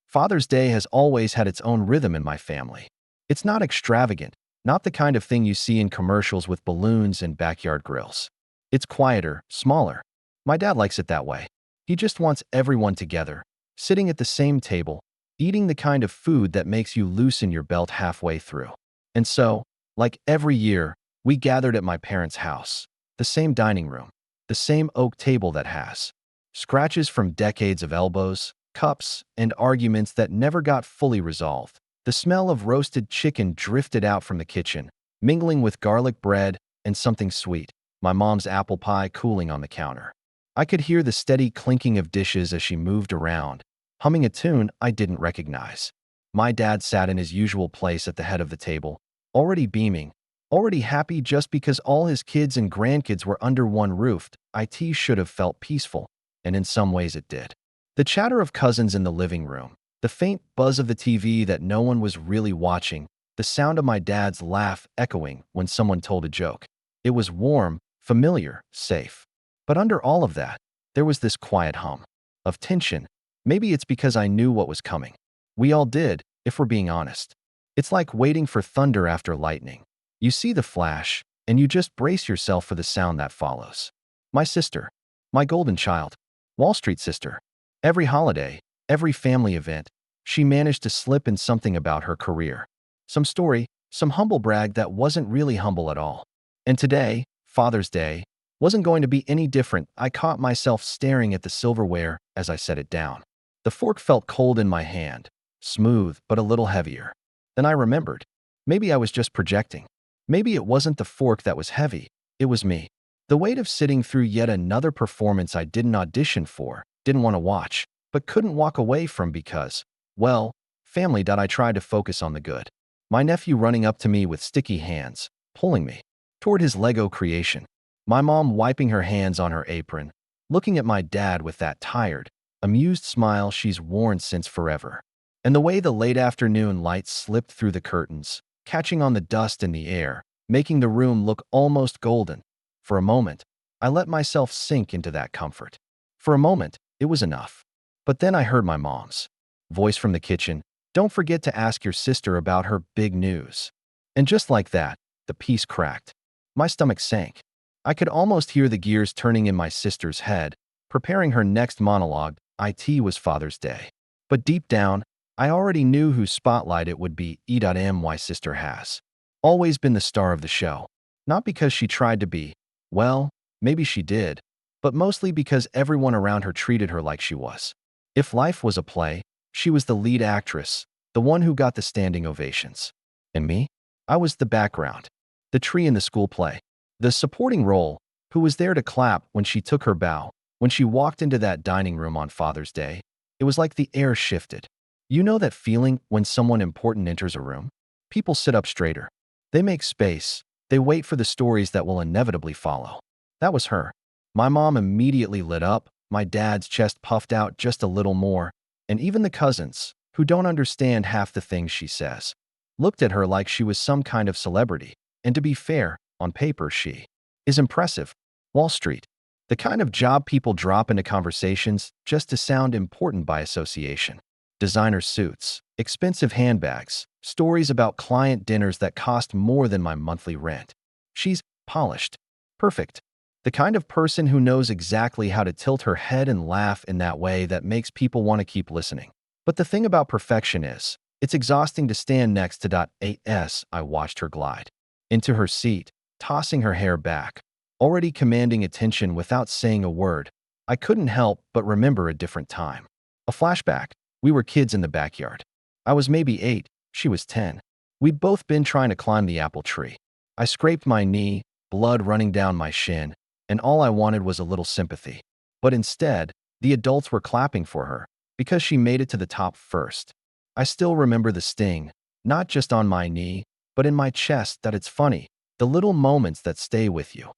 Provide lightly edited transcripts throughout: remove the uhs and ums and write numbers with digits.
Father's Day has always had its own rhythm in my family. It's not extravagant, not the kind of thing you see in commercials with balloons and backyard grills. It's quieter, smaller. My dad likes it that way. He just wants everyone together, sitting at the same table, eating the kind of food that makes you loosen your belt halfway through. And so, like every year, we gathered at my parents' house, the same dining room, the same oak table that has scratches from decades of elbows, cups, and arguments that never got fully resolved. The smell of roasted chicken drifted out from the kitchen, mingling with garlic bread and something sweet, my mom's apple pie cooling on the counter. I could hear the steady clinking of dishes as she moved around, humming a tune I didn't recognize. My dad sat in his usual place at the head of the table, already beaming, already happy just because all his kids and grandkids were under one roof. It should have felt peaceful, and in some ways it did. The chatter of cousins in the living room, the faint buzz of the TV that no one was really watching, the sound of my dad's laugh echoing when someone told a joke. It was warm, familiar, safe. But under all of that, there was this quiet hum of tension. Maybe it's because I knew what was coming. We all did, if we're being honest. It's like waiting for thunder after lightning. You see the flash, and you just brace yourself for the sound that follows. My sister, my golden child, Wall Street sister. Every holiday, every family event, she managed to slip in something about her career. Some story, some humble brag that wasn't really humble at all. And today, Father's Day, wasn't going to be any different. I caught myself staring at the silverware as I set it down. The fork felt cold in my hand, smooth but a little heavier. Then I remembered. Maybe I was just projecting. Maybe it wasn't the fork that was heavy, it was me. The weight of sitting through yet another performance I didn't audition for, didn't want to watch, but couldn't walk away from because, well, family. I tried to focus on the good. My nephew running up to me with sticky hands, pulling me toward his Lego creation. My mom wiping her hands on her apron, looking at my dad with that tired, amused smile she's worn since forever. And the way the late afternoon light slipped through the curtains, catching on the dust in the air, making the room look almost golden. For a moment, I let myself sink into that comfort. For a moment, it was enough. But then I heard my mom's voice from the kitchen, "Don't forget to ask your sister about her big news." And just like that, the piece cracked. My stomach sank. I could almost hear the gears turning in my sister's head, preparing her next monologue. It was Father's Day. But deep down, I already knew whose spotlight it would be. My sister has always been the star of the show. Not because she tried to be, well, maybe she did, but mostly because everyone around her treated her like she was. If life was a play, she was the lead actress, the one who got the standing ovations. And me? I was the background, the tree in the school play, the supporting role, who was there to clap when she took her bow. When she walked into that dining room on Father's Day, it was like the air shifted. You know that feeling when someone important enters a room? People sit up straighter. They make space. They wait for the stories that will inevitably follow. That was her. My mom immediately lit up, my dad's chest puffed out just a little more, and even the cousins, who don't understand half the things she says, looked at her like she was some kind of celebrity. And to be fair, on paper she is impressive. Wall Street. The kind of job people drop into conversations just to sound important by association. Designer suits, expensive handbags, stories about client dinners that cost more than my monthly rent. She's polished, perfect. The kind of person who knows exactly how to tilt her head and laugh in that way that makes people want to keep listening. But the thing about perfection is, it's exhausting to stand next to as I watched her glide into her seat, tossing her hair back, already commanding attention without saying a word. I couldn't help but remember a different time. A flashback. We were kids in the backyard. I was maybe 8, she was 10. We'd both been trying to climb the apple tree. I scraped my knee, blood running down my shin, and all I wanted was a little sympathy. But instead, the adults were clapping for her, because she made it to the top first. I still remember the sting, not just on my knee, but in my chest. That it's funny, the little moments that stay with you.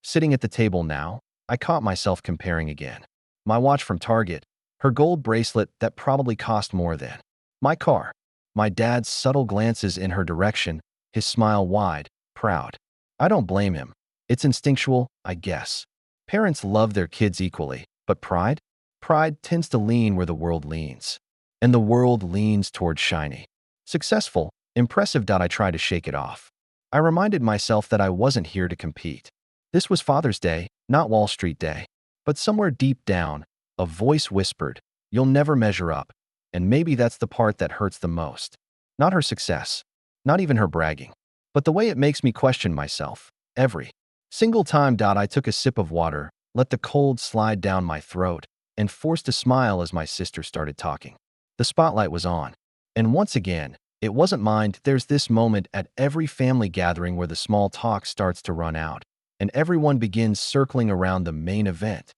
Sitting at the table now, I caught myself comparing again. My watch from Target, her gold bracelet that probably cost more than my car, my dad's subtle glances in her direction, his smile wide, proud. I don't blame him. It's instinctual, I guess. Parents love their kids equally, but pride? Pride tends to lean where the world leans. and the world leans toward shiny. Successful, impressive. I tried to shake it off. I reminded myself that I wasn't here to compete. This was Father's Day, not Wall Street Day. But somewhere deep down, a voice whispered, "You'll never measure up." And maybe that's the part that hurts the most. Not her success, not even her bragging, but the way it makes me question myself. Every single time. I took a sip of water, let the cold slide down my throat, and forced a smile as my sister started talking. The spotlight was on. And once again, it wasn't mine. There's this moment at every family gathering where the small talk starts to run out, and everyone begins circling around the main event.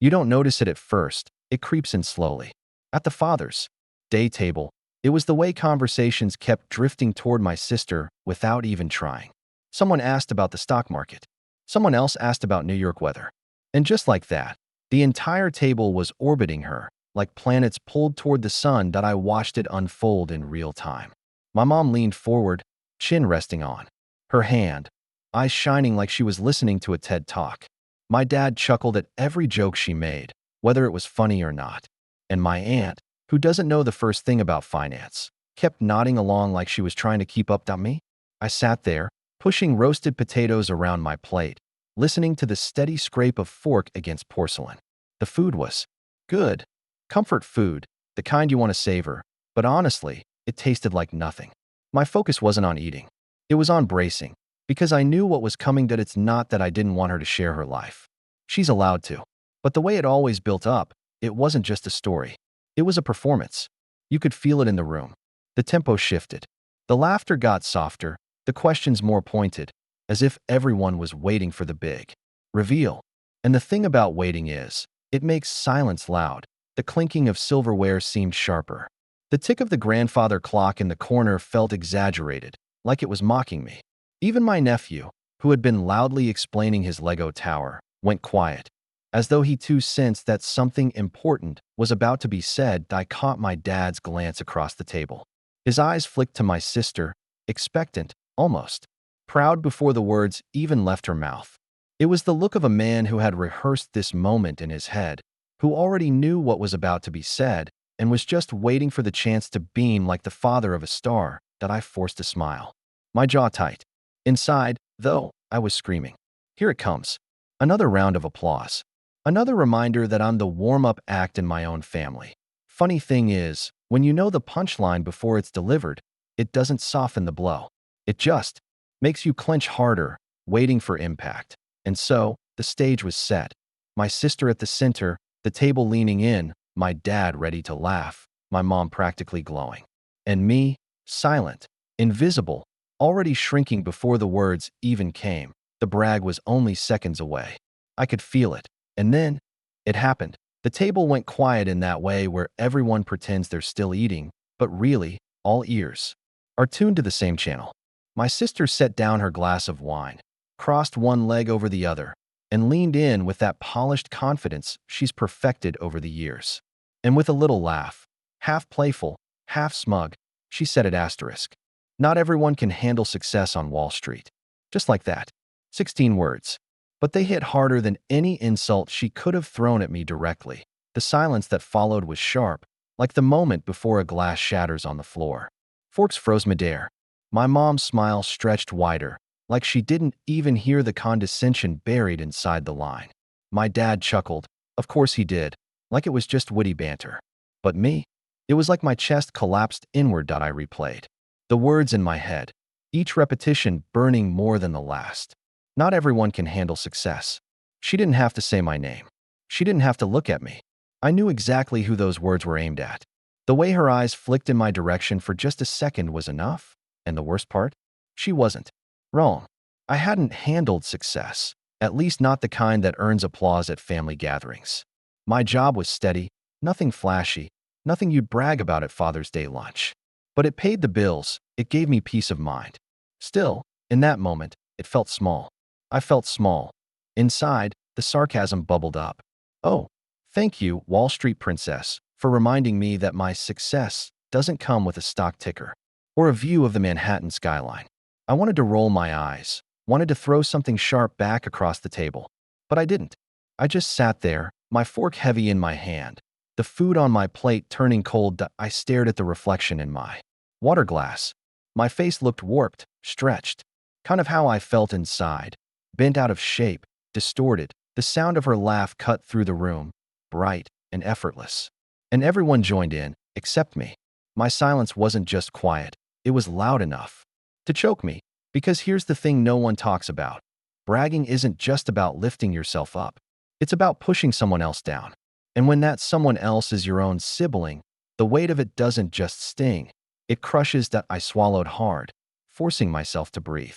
You don't notice it at first, it creeps in slowly. At the Father's Day table, it was the way conversations kept drifting toward my sister without even trying. Someone asked about the stock market. Someone else asked about New York weather. And just like that, the entire table was orbiting her, like planets pulled toward the sun. I watched it unfold in real time. My mom leaned forward, chin resting on her hand, eyes shining like she was listening to a TED Talk. My dad chuckled at every joke she made, whether it was funny or not. And my aunt, who doesn't know the first thing about finance, kept nodding along like she was trying to keep up with me. I sat there, pushing roasted potatoes around my plate, listening to the steady scrape of fork against porcelain. The food was good. Comfort food, the kind you want to savor, but honestly, it tasted like nothing. My focus wasn't on eating. It was on bracing, because I knew what was coming. It's not that I didn't want her to share her life. She's allowed to. But the way it always built up, it wasn't just a story. It was a performance. You could feel it in the room. The tempo shifted. The laughter got softer, the questions more pointed, as if everyone was waiting for the big reveal. And the thing about waiting is, it makes silence loud. The clinking of silverware seemed sharper. The tick of the grandfather clock in the corner felt exaggerated, like it was mocking me. Even my nephew, who had been loudly explaining his Lego tower, went quiet, as though he too sensed that something important was about to be said. I caught my dad's glance across the table. His eyes flicked to my sister, expectant, almost proud before the words even left her mouth. It was the look of a man who had rehearsed this moment in his head, who already knew what was about to be said and was just waiting for the chance to beam like the father of a star. I forced a smile. My jaw tight. Inside, though, I was screaming. Here it comes. Another round of applause. Another reminder that I'm the warm-up act in my own family. Funny thing is, when you know the punchline before it's delivered, it doesn't soften the blow. It just makes you clench harder, waiting for impact. And so, the stage was set. My sister at the center, the table leaning in, my dad ready to laugh, my mom practically glowing. And me, silent, invisible, already shrinking before the words even came. The brag was only seconds away. I could feel it. And then, it happened. The table went quiet in that way where everyone pretends they're still eating, but really, all ears are tuned to the same channel. My sister set down her glass of wine, crossed one leg over the other, and leaned in with that polished confidence she's perfected over the years. And with a little laugh, half playful, half smug, she said at asterisk, "Not everyone can handle success on Wall Street." Just like that. 16 words. But they hit harder than any insult she could have thrown at me directly. The silence that followed was sharp, like the moment before a glass shatters on the floor. Forks froze midair. My mom's smile stretched wider, like she didn't even hear the condescension buried inside the line. My dad chuckled. Of course he did, like it was just witty banter. But me? It was like my chest collapsed inward. I replayed the words in my head, each repetition burning more than the last. Not everyone can handle success. She didn't have to say my name. She didn't have to look at me. I knew exactly who those words were aimed at. The way her eyes flicked in my direction for just a second was enough. And the worst part? She wasn't wrong. I hadn't handled success, at least not the kind that earns applause at family gatherings. My job was steady, nothing flashy, nothing you'd brag about at Father's Day lunch. But it paid the bills, it gave me peace of mind. Still, in that moment, it felt small. I felt small. Inside, the sarcasm bubbled up. Oh, thank you, Wall Street princess, for reminding me that my success doesn't come with a stock ticker or a view of the Manhattan skyline. I wanted to roll my eyes, wanted to throw something sharp back across the table. But I didn't. I just sat there, my fork heavy in my hand, the food on my plate turning cold. I stared at the reflection in my water glass. My face looked warped, stretched, kind of how I felt inside, bent out of shape, distorted. The sound of her laugh cut through the room, bright and effortless. And everyone joined in, except me. My silence wasn't just quiet, it was loud enough to choke me. Because here's the thing no one talks about. Bragging isn't just about lifting yourself up. It's about pushing someone else down. And when that someone else is your own sibling, the weight of it doesn't just sting. It crushes. That I swallowed hard, forcing myself to breathe.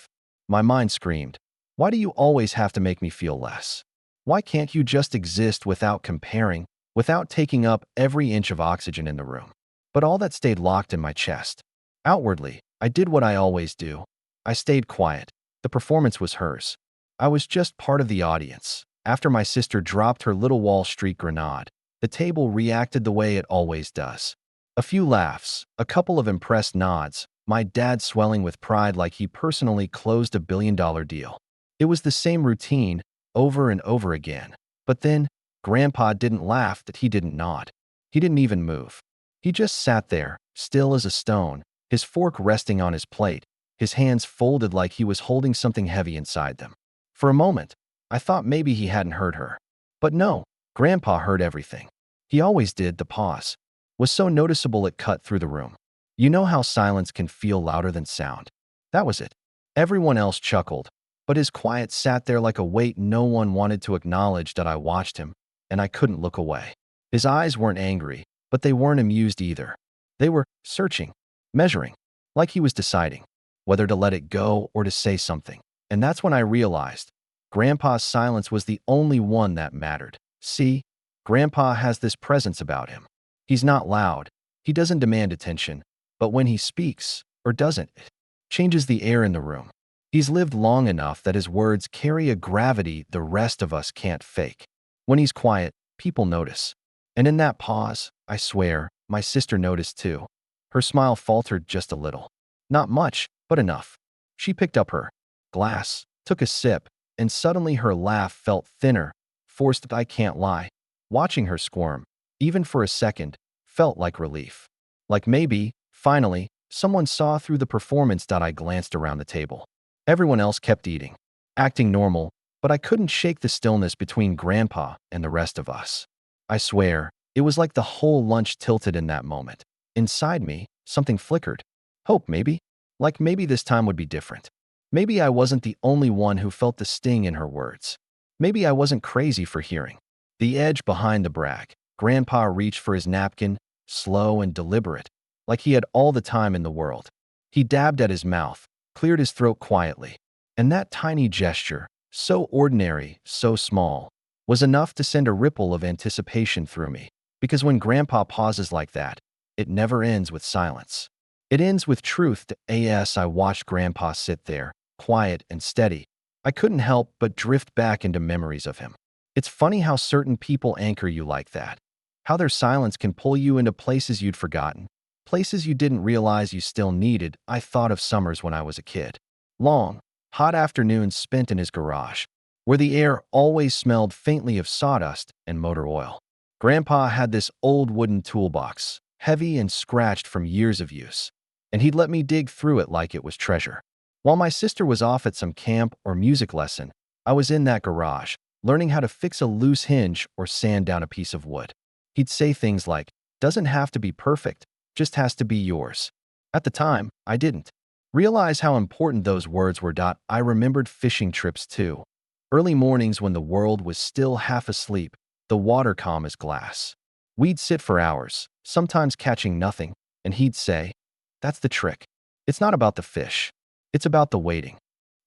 My mind screamed, why do you always have to make me feel less? Why can't you just exist without comparing, without taking up every inch of oxygen in the room? But all that stayed locked in my chest. Outwardly, I did what I always do. I stayed quiet. The performance was hers. I was just part of the audience. After my sister dropped her little Wall Street grenade, the table reacted the way it always does. A few laughs, a couple of impressed nods, my dad swelling with pride like he personally closed $1 billion deal. It was the same routine, over and over again. But then, Grandpa didn't laugh. That he didn't nod. He didn't even move. He just sat there, still as a stone, his fork resting on his plate, his hands folded like he was holding something heavy inside them. For a moment, I thought maybe he hadn't heard her. But no, Grandpa heard everything. He always did. The pause was so noticeable it cut through the room. You know how silence can feel louder than sound? That was it. Everyone else chuckled, but his quiet sat there like a weight. No one wanted to acknowledge that I watched him, and I couldn't look away. His eyes weren't angry, but they weren't amused either. They were searching, measuring, like he was deciding whether to let it go or to say something. And that's when I realized Grandpa's silence was the only one that mattered. See, Grandpa has this presence about him. He's not loud. He doesn't demand attention. But when he speaks, or doesn't, it changes the air in the room. He's lived long enough that his words carry a gravity the rest of us can't fake. When he's quiet, people notice. And in that pause, I swear, my sister noticed too. Her smile faltered just a little. Not much, but enough. She picked up her glass, took a sip, and suddenly her laugh felt thinner, forced. I can't lie. Watching her squirm, even for a second, felt like relief. Like maybe, finally, someone saw through the performance. I glanced around the table. Everyone else kept eating, acting normal, but I couldn't shake the stillness between Grandpa and the rest of us. I swear, it was like the whole lunch tilted in that moment. Inside me, something flickered. Hope, maybe? Like maybe this time would be different. Maybe I wasn't the only one who felt the sting in her words. Maybe I wasn't crazy for hearing the edge behind the brag. Grandpa reached for his napkin, slow and deliberate, like he had all the time in the world. He dabbed at his mouth, cleared his throat quietly. And that tiny gesture, so ordinary, so small, was enough to send a ripple of anticipation through me. Because when Grandpa pauses like that, it never ends with silence. It ends with truth. I watched Grandpa sit there, quiet and steady. I couldn't help but drift back into memories of him. It's funny how certain people anchor you like that. How their silence can pull you into places you'd forgotten, places you didn't realize you still needed. I thought of summers when I was a kid. Long, hot afternoons spent in his garage, where the air always smelled faintly of sawdust and motor oil. Grandpa had this old wooden toolbox, heavy and scratched from years of use, and he'd let me dig through it like it was treasure. While my sister was off at some camp or music lesson, I was in that garage, learning how to fix a loose hinge or sand down a piece of wood. He'd say things like, "Doesn't have to be perfect, just has to be yours." At the time, I didn't realize how important those words were. I remembered fishing trips too. Early mornings when the world was still half asleep, the water calm as glass. We'd sit for hours, sometimes catching nothing, and he'd say, "That's the trick. It's not about the fish. It's about the waiting."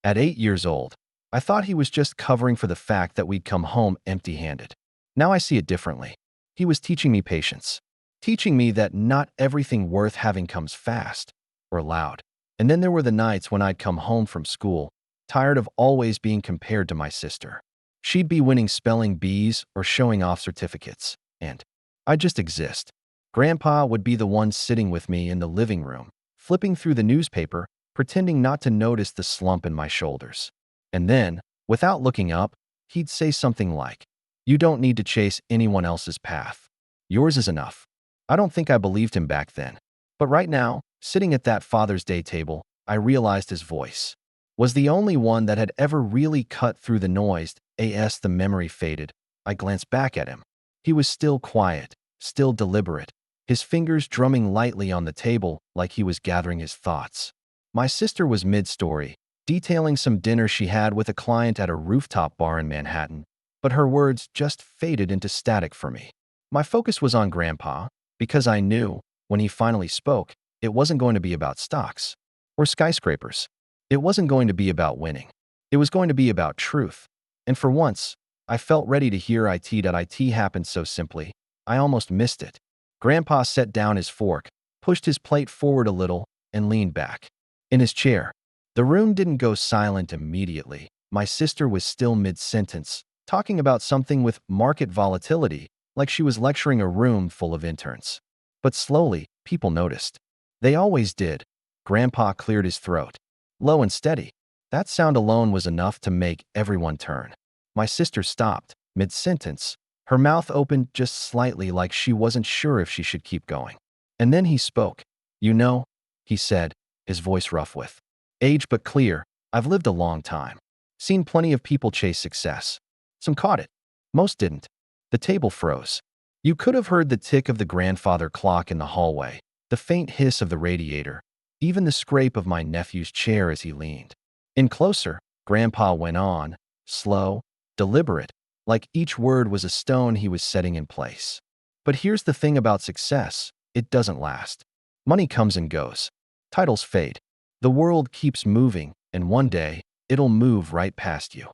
At 8 years old, I thought he was just covering for the fact that we'd come home empty-handed. Now I see it differently. He was teaching me patience, teaching me that not everything worth having comes fast or loud. And then there were the nights when I'd come home from school, tired of always being compared to my sister. She'd be winning spelling bees or showing off certificates, and I'd just exist. Grandpa would be the one sitting with me in the living room, flipping through the newspaper, pretending not to notice the slump in my shoulders. And then, without looking up, he'd say something like, "You don't need to chase anyone else's path. Yours is enough. I don't think I believed him back then. But right now, sitting at that Father's Day table, I realized his voice was the only one that had ever really cut through the noise. As the memory faded, I glanced back at him. He was still quiet, still deliberate, his fingers drumming lightly on the table like he was gathering his thoughts. My sister was mid-story, detailing some dinner she had with a client at a rooftop bar in Manhattan, but her words just faded into static for me. My focus was on Grandpa, because I knew, when he finally spoke, it wasn't going to be about stocks or skyscrapers. It wasn't going to be about winning. It was going to be about truth. And for once, I felt ready to hear it happened so simply, I almost missed it. Grandpa set down his fork, pushed his plate forward a little, and leaned back in his chair. The room didn't go silent immediately. My sister was still mid-sentence, talking about something with market volatility, like she was lecturing a room full of interns. But slowly, people noticed. They always did. Grandpa cleared his throat. Low and steady. That sound alone was enough to make everyone turn. My sister stopped, mid-sentence. Her mouth opened just slightly like she wasn't sure if she should keep going. And then he spoke. You know, he said, his voice rough with age but clear, I've lived a long time. Seen plenty of people chase success. Some caught it. Most didn't. The table froze. You could have heard the tick of the grandfather clock in the hallway, the faint hiss of the radiator, even the scrape of my nephew's chair as he leaned in closer. Grandpa went on, slow, deliberate, like each word was a stone he was setting in place. But here's the thing about success. It doesn't last. Money comes and goes. Titles fade. The world keeps moving, and one day, it'll move right past you.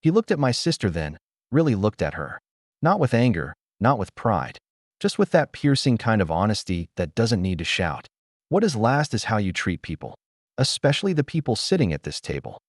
He looked at my sister then, really looked at her. Not with anger, not with pride. Just with that piercing kind of honesty that doesn't need to shout. What does last is how you treat people. Especially the people sitting at this table.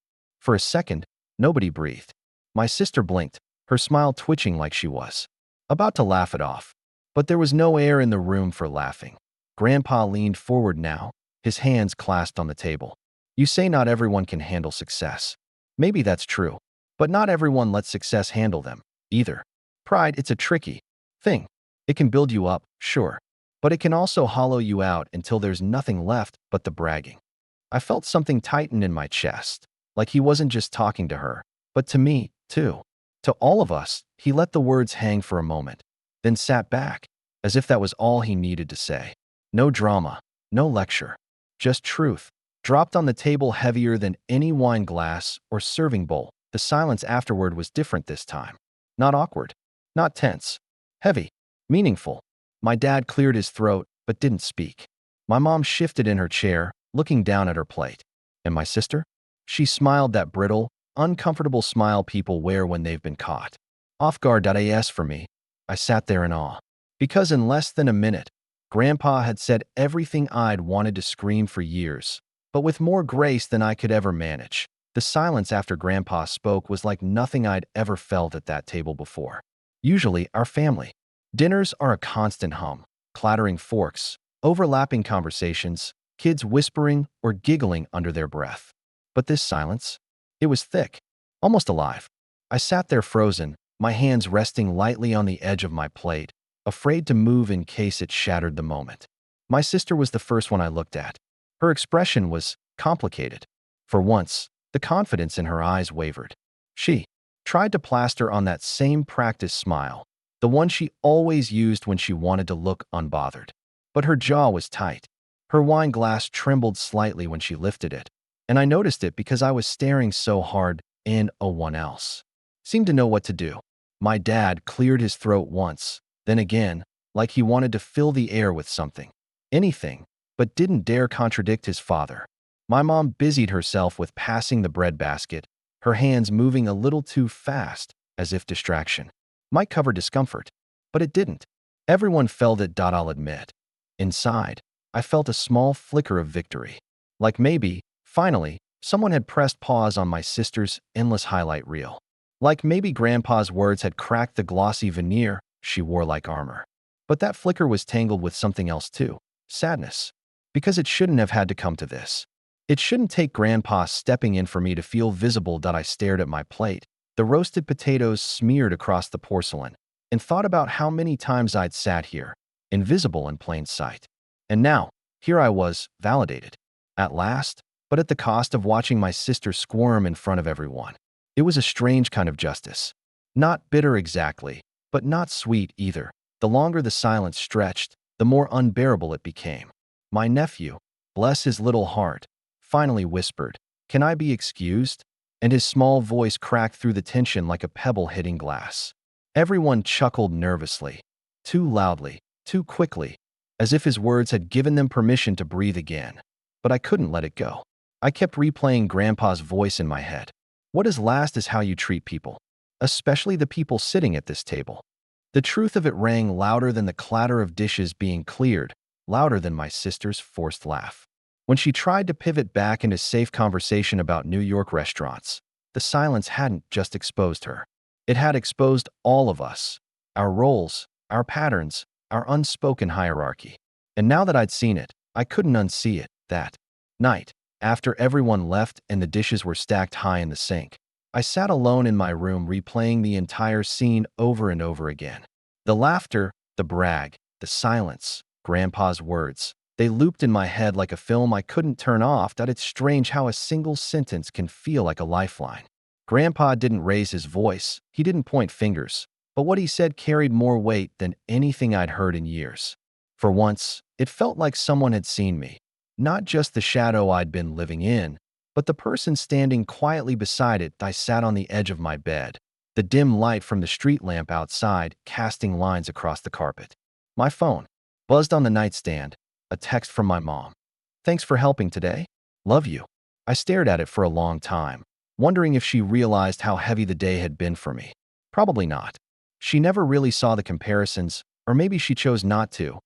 For a second, nobody breathed. My sister blinked, her smile twitching like she was about to laugh it off. But there was no air in the room for laughing. Grandpa leaned forward now, his hands clasped on the table. You say not everyone can handle success. Maybe that's true. But not everyone lets success handle them, either. Pride, it's a tricky thing. It can build you up, sure. But it can also hollow you out until there's nothing left but the bragging. I felt something tighten in my chest, like he wasn't just talking to her, but to me, too. To all of us. He let the words hang for a moment, then sat back, as if that was all he needed to say. No drama, no lecture, just truth, dropped on the table heavier than any wine glass or serving bowl. The silence afterward was different this time. Not awkward, not tense, heavy, meaningful. My dad cleared his throat, but didn't speak. My mom shifted in her chair, looking down at her plate. And my sister? She smiled that brittle, uncomfortable smile people wear when they've been caught off guard. As for me, I sat there in awe. Because in less than a minute, Grandpa had said everything I'd wanted to scream for years, but with more grace than I could ever manage. The silence after Grandpa spoke was like nothing I'd ever felt at that table before. Usually, our family dinners are a constant hum, clattering forks, overlapping conversations, kids whispering or giggling under their breath. But this silence, it was thick, almost alive. I sat there frozen, my hands resting lightly on the edge of my plate, afraid to move in case it shattered the moment. My sister was the first one I looked at. Her expression was complicated. For once, the confidence in her eyes wavered. She tried to plaster on that same practiced smile, the one she always used when she wanted to look unbothered. But her jaw was tight. Her wine glass trembled slightly when she lifted it, and I noticed it because I was staring so hard. One else seemed to know what to do. My dad cleared his throat once, then again, like he wanted to fill the air with something, anything, but didn't dare contradict his father. My mom busied herself with passing the bread basket, her hands moving a little too fast, as if distraction might cover discomfort. But it didn't. Everyone felt it. I'll admit. Inside, I felt a small flicker of victory. Like maybe, finally, someone had pressed pause on my sister's endless highlight reel. Like maybe Grandpa's words had cracked the glossy veneer she wore like armor. But that flicker was tangled with something else too. Sadness. Because it shouldn't have had to come to this. It shouldn't take Grandpa stepping in for me to feel visible. I stared at my plate, the roasted potatoes smeared across the porcelain, and thought about how many times I'd sat here, invisible in plain sight. And now, here I was, validated. At last, but at the cost of watching my sister squirm in front of everyone. It was a strange kind of justice. Not bitter exactly, but not sweet either. The longer the silence stretched, the more unbearable it became. My nephew, bless his little heart, finally whispered, "Can I be excused?" And his small voice cracked through the tension like a pebble hitting glass. Everyone chuckled nervously, too loudly, too quickly, as if his words had given them permission to breathe again. But I couldn't let it go. I kept replaying Grandpa's voice in my head. What is last is how you treat people, especially the people sitting at this table. The truth of it rang louder than the clatter of dishes being cleared, louder than my sister's forced laugh. When she tried to pivot back into safe conversation about New York restaurants, the silence hadn't just exposed her. It had exposed all of us, our roles, our patterns, our unspoken hierarchy. And now that I'd seen it, I couldn't unsee it. That night, after everyone left and the dishes were stacked high in the sink, I sat alone in my room replaying the entire scene over and over again. The laughter, the brag, the silence, Grandpa's words. They looped in my head like a film I couldn't turn off. That it's strange how a single sentence can feel like a lifeline. Grandpa didn't raise his voice, he didn't point fingers, but what he said carried more weight than anything I'd heard in years. For once, it felt like someone had seen me. Not just the shadow I'd been living in, but the person standing quietly beside it. I sat on the edge of my bed, the dim light from the street lamp outside casting lines across the carpet. My phone buzzed on the nightstand, a text from my mom. "Thanks for helping today. Love you." I stared at it for a long time, wondering if she realized how heavy the day had been for me. Probably not. She never really saw the comparisons, or maybe she chose not to.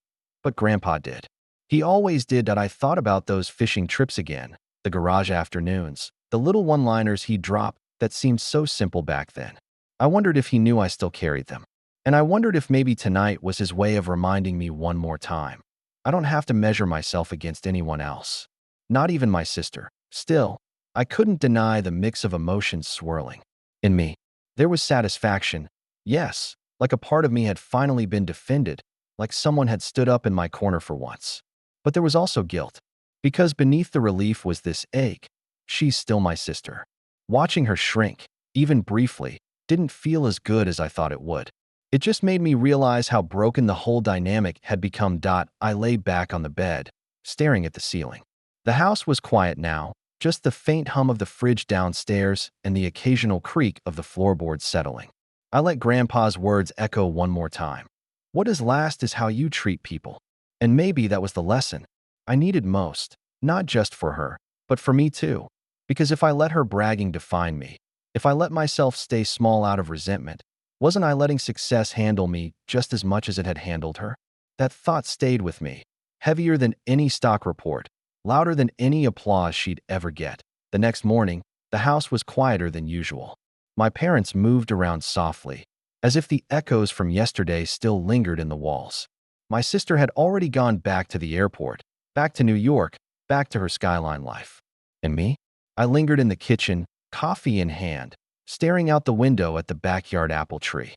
But Grandpa did. He always did. That I thought about those fishing trips again, the garage afternoons, the little one-liners he dropped that seemed so simple back then. I wondered if he knew I still carried them. And I wondered if maybe tonight was his way of reminding me one more time. I don't have to measure myself against anyone else. Not even my sister. Still, I couldn't deny the mix of emotions swirling. In me, there was satisfaction. Yes, like a part of me had finally been defended, like someone had stood up in my corner for once. But there was also guilt. Because beneath the relief was this ache. She's still my sister. Watching her shrink, even briefly, didn't feel as good as I thought it would. It just made me realize how broken the whole dynamic had become. I lay back on the bed, staring at the ceiling. The house was quiet now, just the faint hum of the fridge downstairs and the occasional creak of the floorboards settling. I let Grandpa's words echo one more time. What is last is how you treat people. And maybe that was the lesson I needed most, not just for her, but for me too. Because if I let her bragging define me, if I let myself stay small out of resentment, wasn't I letting success handle me just as much as it had handled her? That thought stayed with me, heavier than any stock report, louder than any applause she'd ever get. The next morning, the house was quieter than usual. My parents moved around softly, as if the echoes from yesterday still lingered in the walls. My sister had already gone back to the airport, back to New York, back to her skyline life. And me? I lingered in the kitchen, coffee in hand, staring out the window at the backyard apple tree.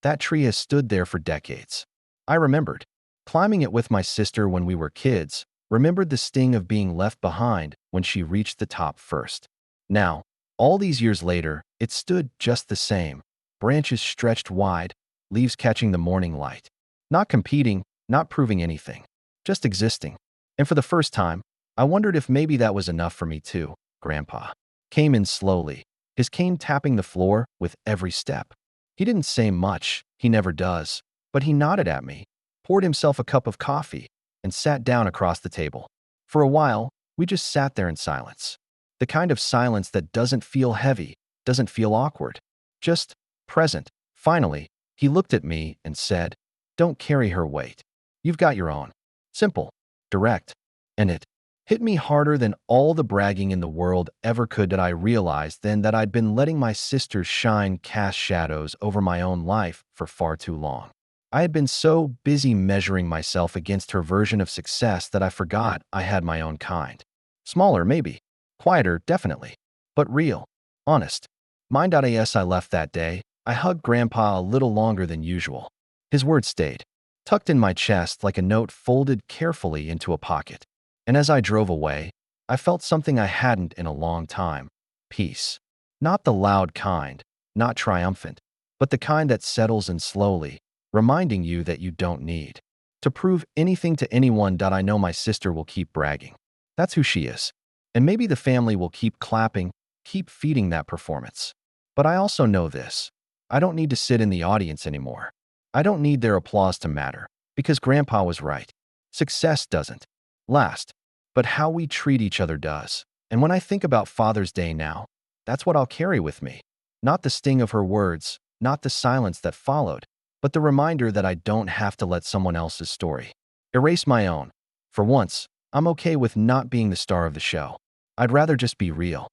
That tree has stood there for decades. I remembered climbing it with my sister when we were kids, remembered the sting of being left behind when she reached the top first. Now, all these years later, it stood just the same, branches stretched wide, leaves catching the morning light. Not competing, not proving anything, just existing. And for the first time, I wondered if maybe that was enough for me too. Grandpa came in slowly, his cane tapping the floor with every step. He didn't say much, he never does, but he nodded at me, poured himself a cup of coffee, and sat down across the table. For a while, we just sat there in silence. The kind of silence that doesn't feel heavy, doesn't feel awkward, just present. Finally, he looked at me and said, "Don't carry her weight. You've got your own." Simple, direct, and it hit me harder than all the bragging in the world ever could. That I realized then that I'd been letting my sister's shine cast shadows over my own life for far too long. I had been so busy measuring myself against her version of success that I forgot I had my own kind. Smaller, maybe. Quieter, definitely. But real. Honest. Mine. As I left that day, I hugged Grandpa a little longer than usual. His words stayed, tucked in my chest like a note folded carefully into a pocket. And as I drove away, I felt something I hadn't in a long time. Peace. Not the loud kind, not triumphant, but the kind that settles in slowly, reminding you that you don't need to prove anything to anyone. I know my sister will keep bragging. That's who she is. And maybe the family will keep clapping, keep feeding that performance. But I also know this. I don't need to sit in the audience anymore. I don't need their applause to matter, because Grandpa was right. Success doesn't last, but how we treat each other does. And when I think about Father's Day now, that's what I'll carry with me. Not the sting of her words, not the silence that followed, but the reminder that I don't have to let someone else's story erase my own. For once, I'm okay with not being the star of the show. I'd rather just be real.